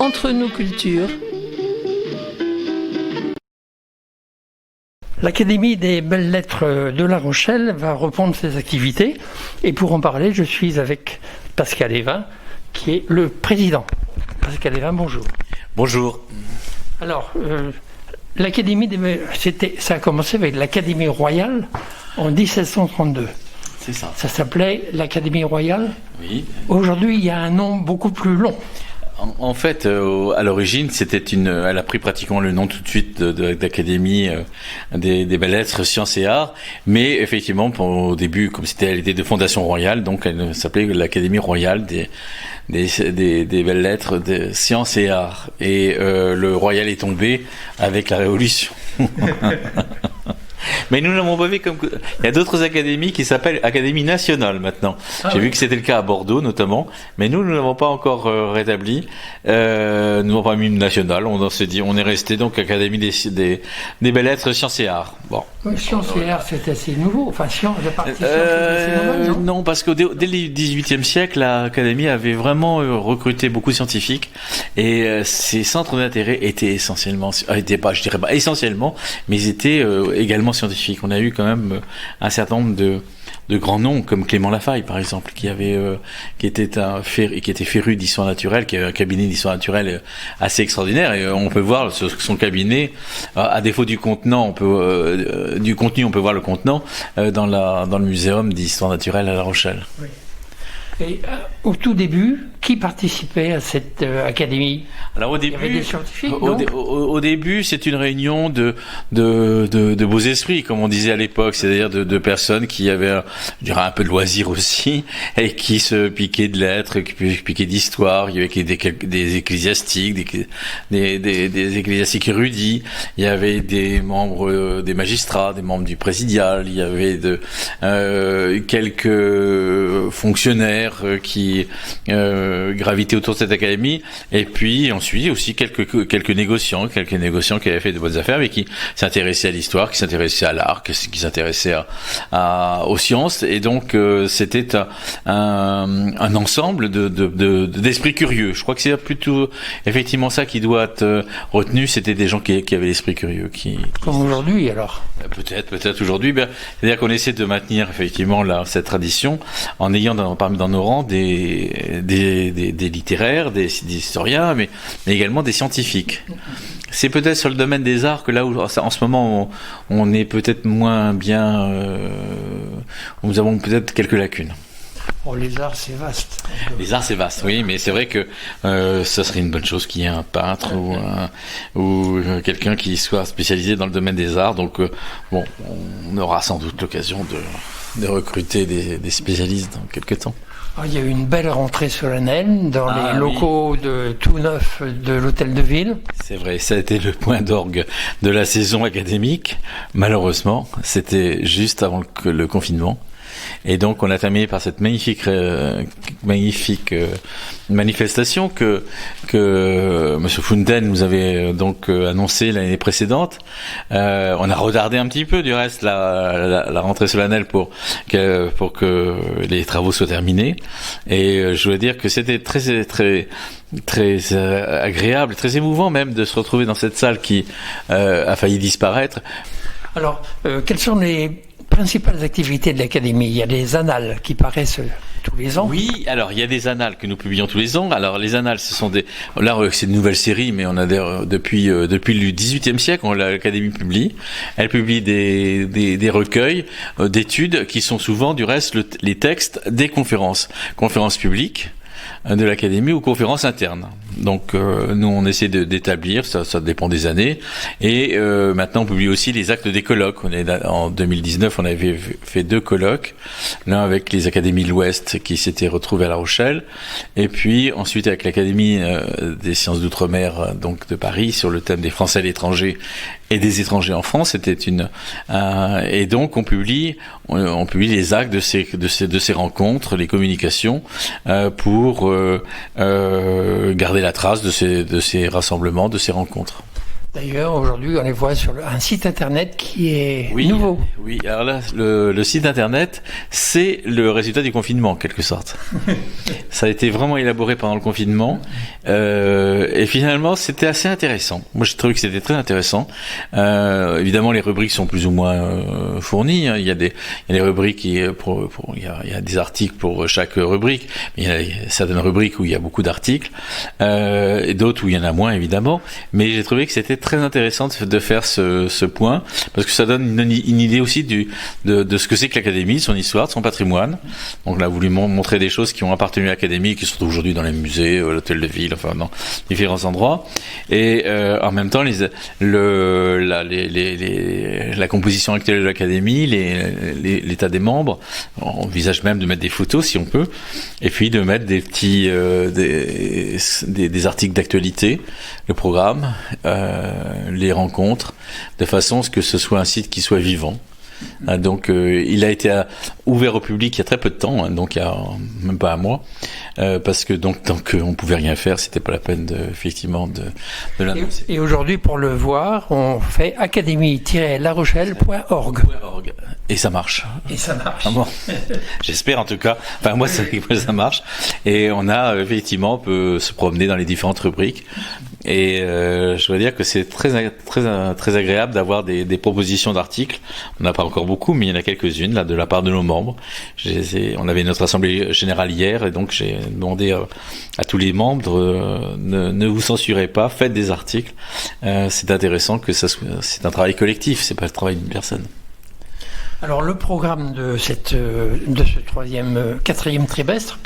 Entre nos cultures. L'Académie des Belles Lettres de La Rochelle va reprendre ses activités et pour en parler, je suis avec Pascal Evin, qui est le président. Pascal Evin, bonjour. Bonjour. Alors, l'Académie ça a commencé avec l'Académie royale en 1732. C'est ça. Ça s'appelait l'Académie royale. Oui. Aujourd'hui, il y a un nom beaucoup plus long. En fait, à l'origine, elle a pris pratiquement le nom tout de suite d'Académie des Belles Lettres, Sciences et Arts, mais effectivement, au début, comme elle était de fondation royale, donc elle s'appelait l'Académie royale des Belles Lettres, des Sciences et Arts. Et le royal est tombé avec la Révolution. Mais nous l'avons pas vu comme... Il y a d'autres académies qui s'appellent Académie nationale maintenant. J'ai vu que c'était le cas à Bordeaux notamment, mais nous ne l'avons pas encore rétabli. Nous n'avons pas mis nationale. On s'est dit, on est resté donc Académie des Belles Lettres, Sciences et Arts. Bon. Sciences et Arts, c'est assez nouveau. Enfin, la partie sciences, c'est assez nouvelle, non, parce que dès le XVIIIe siècle, l'Académie avait vraiment recruté beaucoup de scientifiques et ses centres d'intérêt étaient essentiellement, je dirais pas essentiellement, mais ils étaient également scientifiques. On a eu quand même un certain nombre de grands noms comme Clément Lafaille par exemple qui était féru d'histoire naturelle, qui avait un cabinet d'histoire naturelle assez extraordinaire et on peut voir son cabinet à défaut du contenant du contenu on peut voir le contenant dans le muséum d'histoire naturelle à La Rochelle. Oui. Et au tout début, qui participait à cette académie? Alors il y avait des scientifiques, au début, c'est une réunion de beaux esprits, comme on disait à l'époque, c'est-à-dire de personnes qui avaient, je dirais, un peu de loisir aussi, et qui se piquaient de lettres, qui piquaient d'histoire. Il y avait des ecclésiastiques, des ecclésiastiques érudits. Il y avait des membres, des magistrats, des membres du présidial. Il y avait quelques fonctionnaires qui gravitaient autour de cette académie, et puis ensuite aussi quelques négociants qui avaient fait de bonnes affaires, mais qui s'intéressaient à l'histoire, qui s'intéressaient à l'art, qui s'intéressaient aux sciences, et donc c'était un ensemble d'esprits curieux. Je crois que c'est plutôt effectivement ça qui doit être retenu. C'était des gens qui avaient l'esprit curieux, comme aujourd'hui alors. Peut-être aujourd'hui. C'est-à-dire qu'on essaie de maintenir effectivement cette tradition en ayant dans nos rangs des littéraires, des historiens, mais également des scientifiques. C'est peut-être sur le domaine des arts que là où en ce moment on est peut-être moins bien, nous avons peut-être quelques lacunes. Oh, les arts, c'est vaste. Les arts, c'est vaste, oui, mais c'est vrai que ça serait une bonne chose qu'il y ait un peintre ou quelqu'un qui soit spécialisé dans le domaine des arts. Donc, on aura sans doute l'occasion de recruter des spécialistes dans quelques temps. Il y a eu une belle rentrée solennelle dans les locaux de tout neuf de l'hôtel de ville. C'est vrai, ça a été le point d'orgue de la saison académique. Malheureusement, c'était juste avant le confinement. Et donc, on a terminé par cette magnifique manifestation que Monsieur Funden nous avait donc annoncé l'année précédente. On a retardé un petit peu, du reste, la rentrée solennelle pour que les travaux soient terminés. Et je dois dire que c'était très, très, très agréable, très émouvant même de se retrouver dans cette salle qui a failli disparaître. Alors, quelles sont les principales activités de l'Académie? Il y a des annales qui paraissent tous les ans. Oui, alors il y a des annales que nous publions tous les ans. Alors les annales, c'est une nouvelle série, mais on a depuis le XVIIIe siècle, l'Académie publie. Elle publie des recueils d'études qui sont souvent du reste les textes des conférences publiques de l'Académie ou conférences internes. Donc nous on essaie d'établir, ça dépend des années, et maintenant on publie aussi les actes des colloques. En 2019 on avait fait 2 colloques, l'un avec les académies de l'Ouest qui s'étaient retrouvées à La Rochelle, et puis ensuite avec l'Académie des sciences d'outre-mer donc de Paris sur le thème des Français à l'étranger et des étrangers en France. C'était et donc on publie les actes de ces rencontres, les communications pour garder la trace de ces rassemblements, de ces rencontres. D'ailleurs, aujourd'hui, on les voit sur un site internet qui est nouveau. Oui, alors là, le site internet, c'est le résultat du confinement, en quelque sorte. Ça a été vraiment élaboré pendant le confinement. Et finalement, c'était assez intéressant. Moi, j'ai trouvé que c'était très intéressant. Évidemment, les rubriques sont plus ou moins fournies. Hein. Il y a des rubriques il y a des articles pour chaque rubrique. Mais il y a certaines rubriques où il y a beaucoup d'articles. Et d'autres où il y en a moins, évidemment. Mais j'ai trouvé que c'était très intéressant de faire ce point, parce que ça donne une idée aussi de ce que c'est que l'Académie, de son histoire, de son patrimoine. Donc on a voulu montrer des choses qui ont appartenu à l'Académie, qui sont aujourd'hui dans les musées, l'hôtel de ville, enfin dans différents endroits. Et en même temps, la composition actuelle de l'Académie, l'état des membres. On envisage même de mettre des photos si on peut, et puis de mettre des petits des articles d'actualité, le programme, les rencontres, de façon à ce que ce soit un site qui soit vivant. Donc il a été ouvert au public il y a très peu de temps, hein, donc il y a même pas un mois, parce que donc tant qu'on pouvait rien faire, c'était pas la peine de l'annoncer. Et aujourd'hui, pour le voir, on fait académie-larochelle.org. Et ça marche. Ah bon. J'espère en tout cas. Enfin moi ça marche. Et on a effectivement, on peut se promener dans les différentes rubriques. Et je dois dire que c'est très agréable d'avoir des propositions d'articles. On n'a pas encore beaucoup, mais il y en a quelques-unes là de la part de nos membres. On avait notre assemblée générale hier, et donc j'ai demandé à tous les membres ne vous censurez pas, faites des articles. C'est intéressant que c'est un travail collectif, c'est pas le travail d'une personne. Alors le programme de ce quatrième trimestre,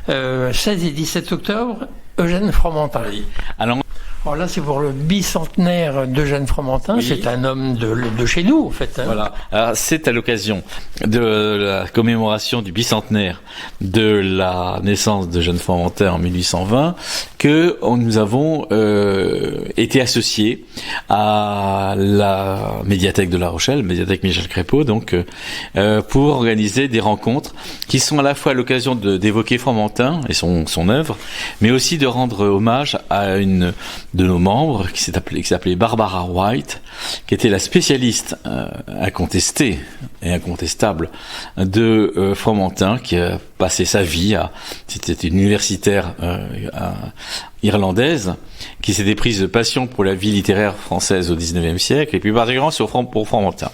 16 et 17 octobre, Eugène Fromentin. Oui. Alors là, c'est pour le bicentenaire d'Eugène Fromentin. Oui. C'est un homme de chez nous, en fait. Hein. Voilà. Alors, c'est à l'occasion de la commémoration du bicentenaire de la naissance d'Eugène Fromentin en 1820 que nous avons été associés à la médiathèque de La Rochelle, médiathèque Michel Crépeau, donc pour organiser des rencontres qui sont à la fois l'occasion d'évoquer Fromentin et son œuvre, mais aussi de rendre hommage à une de nos membres qui s'appelait Barbara White, qui était la spécialiste incontestée et incontestable de Fromentin, qui a passé sa vie c'était une universitaire irlandaise qui s'était prise de passion pour la vie littéraire française au XIXe siècle, et puis particulièrement pour Fromentin.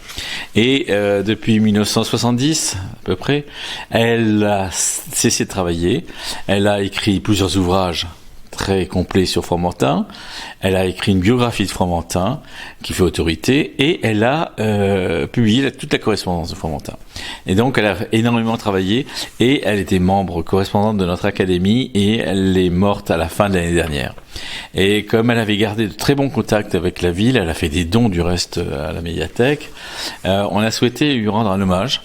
Et depuis 1970 à peu près, elle a cessé de travailler. Elle a écrit plusieurs ouvrages très complet sur Fromentin. Elle a écrit une biographie de Fromentin qui fait autorité, et elle a publié toute la correspondance de Fromentin. Et donc elle a énormément travaillé, et elle était membre correspondante de notre académie, et elle est morte à la fin de l'année dernière. Et comme elle avait gardé de très bons contacts avec la ville, elle a fait des dons du reste à la médiathèque, on a souhaité lui rendre un hommage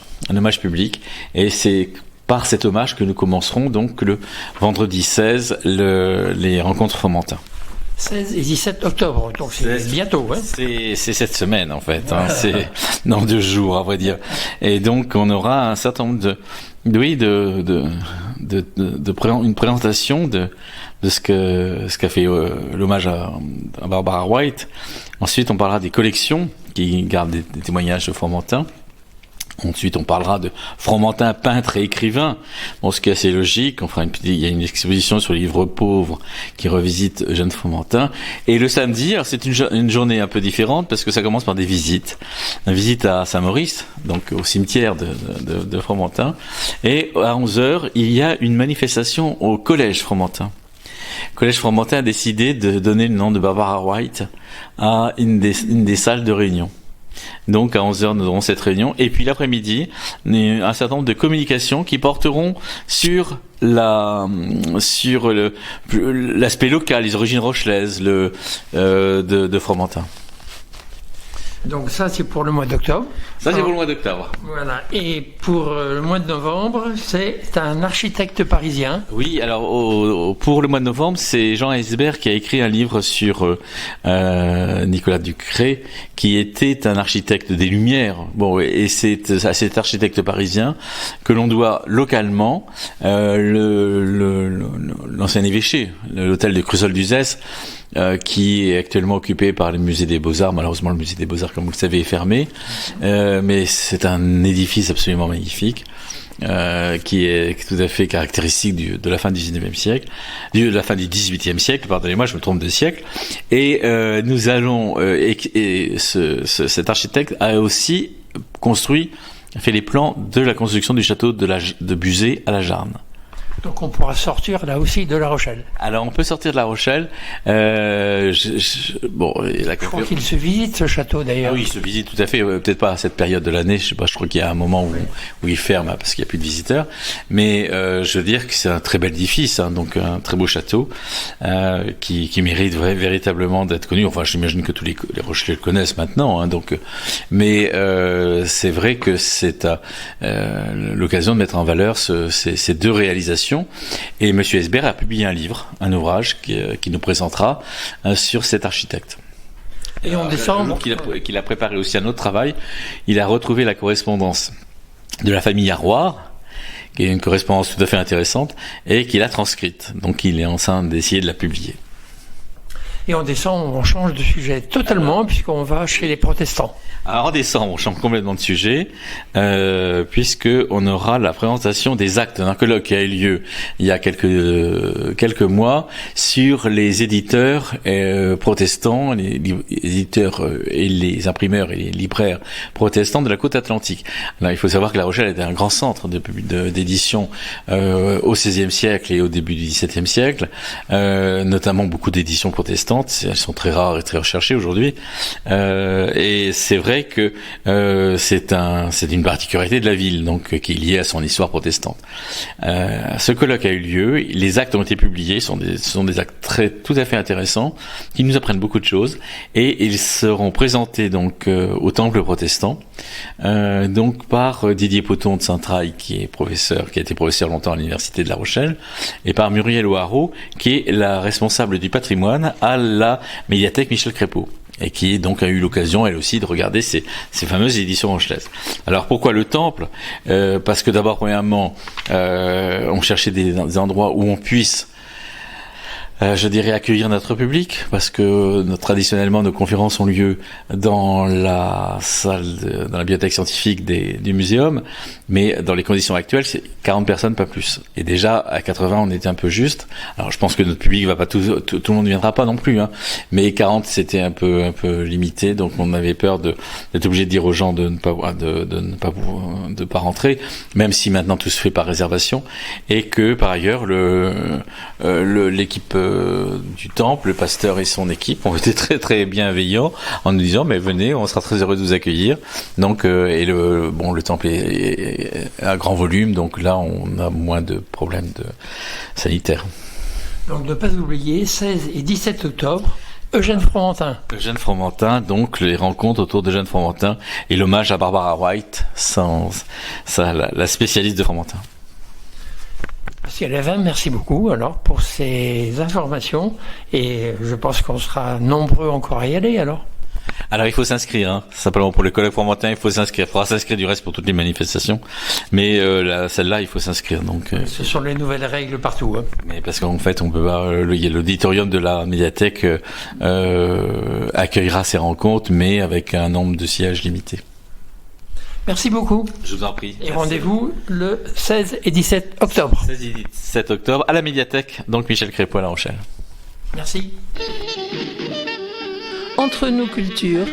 public, et c'est par cet hommage que nous commencerons donc le vendredi 16 les rencontres Fromentin. 16 et 17 octobre, donc c'est bientôt. Hein. C'est cette semaine en fait, hein, c'est dans 2 jours à vrai dire. Et donc on aura un certain nombre une présentation de ce qu'a fait l'hommage à Barbara White. Ensuite on parlera des collections qui gardent des témoignages de Fromentin. Ensuite, on parlera de Fromentin, peintre et écrivain. Bon, ce qui est assez logique. Il y a une exposition sur les livres pauvres qui revisite Eugène Fromentin. Et le samedi, alors c'est une journée un peu différente parce que ça commence par des visites. Une visite à Saint-Maurice, donc au cimetière de Fromentin. Et à 11h, il y a une manifestation au collège Fromentin. Le collège Fromentin a décidé de donner le nom de Barbara White à une des salles de réunion. Donc à 11h nous aurons cette réunion, et puis l'après-midi un certain nombre de communications qui porteront sur l'aspect local, les origines rochelaises de Fromentin. Donc ça c'est pour le mois d'octobre. Ça, c'est pour le mois d'octobre. Voilà. Et pour le mois de novembre, c'est un architecte parisien. Oui, alors pour le mois de novembre, c'est Jean Heisberg qui a écrit un livre sur Nicolas Ducré, qui était un architecte des Lumières. Bon, et c'est à cet architecte parisien que l'on doit localement l'ancien évêché, l'hôtel de Cruseul-Duzès, qui est actuellement occupé par le musée des Beaux-Arts. Malheureusement, le musée des Beaux-Arts, comme vous le savez, est fermé. Mais c'est un édifice absolument magnifique, qui est tout à fait caractéristique de la fin du 19e siècle, de la fin du 18e siècle, pardonnez-moi, je me trompe de siècle. Et nous allons, cet architecte a aussi fait les plans de la construction du château de Buzet à la Jarne. Donc on pourra sortir là aussi de La Rochelle. Alors on peut sortir de La Rochelle. Je crois qu'il se visite ce château d'ailleurs. Ah oui, il se visite tout à fait. Peut-être pas à cette période de l'année. Je sais pas. Je crois qu'il y a un moment où il ferme parce qu'il y a plus de visiteurs. Mais je veux dire que c'est un très bel édifice, donc un très beau château qui mérite véritablement d'être connu. Enfin, j'imagine que tous les Rochelais le connaissent maintenant. Mais c'est vrai que c'est l'occasion de mettre en valeur ces deux réalisations. Et M. Heisberg a publié un ouvrage qui nous présentera sur cet architecte. Et en décembre, qu'il a préparé aussi un autre travail. Il a retrouvé la correspondance de la famille Arroir, qui est une correspondance tout à fait intéressante, et qu'il a transcrite. Donc il est en train d'essayer de la publier. Et en décembre, on change de sujet totalement, puisqu'on va chez les protestants. Alors en décembre, on change complètement de sujet, puisque on aura la présentation des actes d'un colloque qui a eu lieu il y a quelques mois sur les éditeurs protestants, les éditeurs et les imprimeurs et les libraires protestants de la côte atlantique. Là, il faut savoir que La Rochelle était un grand centre d'édition au XVIe siècle et au début du XVIIe siècle, notamment beaucoup d'éditions protestantes. Elles sont très rares et très recherchées aujourd'hui, et c'est vrai que c'est une particularité de la ville, donc qui est liée à son histoire protestante. Ce colloque a eu lieu, les actes ont été publiés, ce sont des actes tout à fait intéressants, qui nous apprennent beaucoup de choses, et ils seront présentés donc au temple protestant, donc par Didier Poton de Saint-Traille, qui a été professeur longtemps à l'université de La Rochelle, et par Muriel O'Haraud, qui est la responsable du patrimoine à la médiathèque Michel Crépeau, et qui donc a eu l'occasion elle aussi de regarder ces fameuses éditions rochelaises. Alors pourquoi le temple ? Parce que d'abord, premièrement, on cherchait des endroits où on puisse accueillir notre public, parce que traditionnellement nos conférences ont lieu dans la salle, dans la bibliothèque scientifique du muséum, mais dans les conditions actuelles, c'est 40 personnes, pas plus. Et déjà, à 80, on était un peu juste. Alors, je pense que notre public va pas tout le monde ne viendra pas non plus, mais 40, c'était un peu limité, donc on avait peur d'être obligé de dire aux gens de ne pas rentrer, même si maintenant tout se fait par réservation, et que, par ailleurs, l'équipe du temple, le pasteur et son équipe ont été très très bienveillants en nous disant mais venez, on sera très heureux de vous accueillir. Donc le temple est à grand volume, donc là on a moins de problèmes sanitaires. Donc ne pas oublier 16 et 17 octobre, Eugène Fromentin. Eugène Fromentin, donc les rencontres autour d'Eugène Fromentin et l'hommage à Barbara White, la spécialiste de Fromentin. Pascal Evin, merci beaucoup alors pour ces informations, et je pense qu'on sera nombreux encore à y aller alors. Alors il faut s'inscrire, simplement pour le colloque Fromentin, il faut s'inscrire. Il faudra s'inscrire du reste pour toutes les manifestations, mais celle-là il faut s'inscrire. Donc ce sont les nouvelles règles partout. Mais parce qu'en fait on peut pas, l'auditorium de la médiathèque accueillera ces rencontres, mais avec un nombre de sièges limité. Merci beaucoup. Je vous en prie. Et rendez-vous le 16 et 17 octobre. 16 et 17 octobre à la médiathèque, donc Michel Crépeau à La Rochelle. Merci. Entre nos cultures,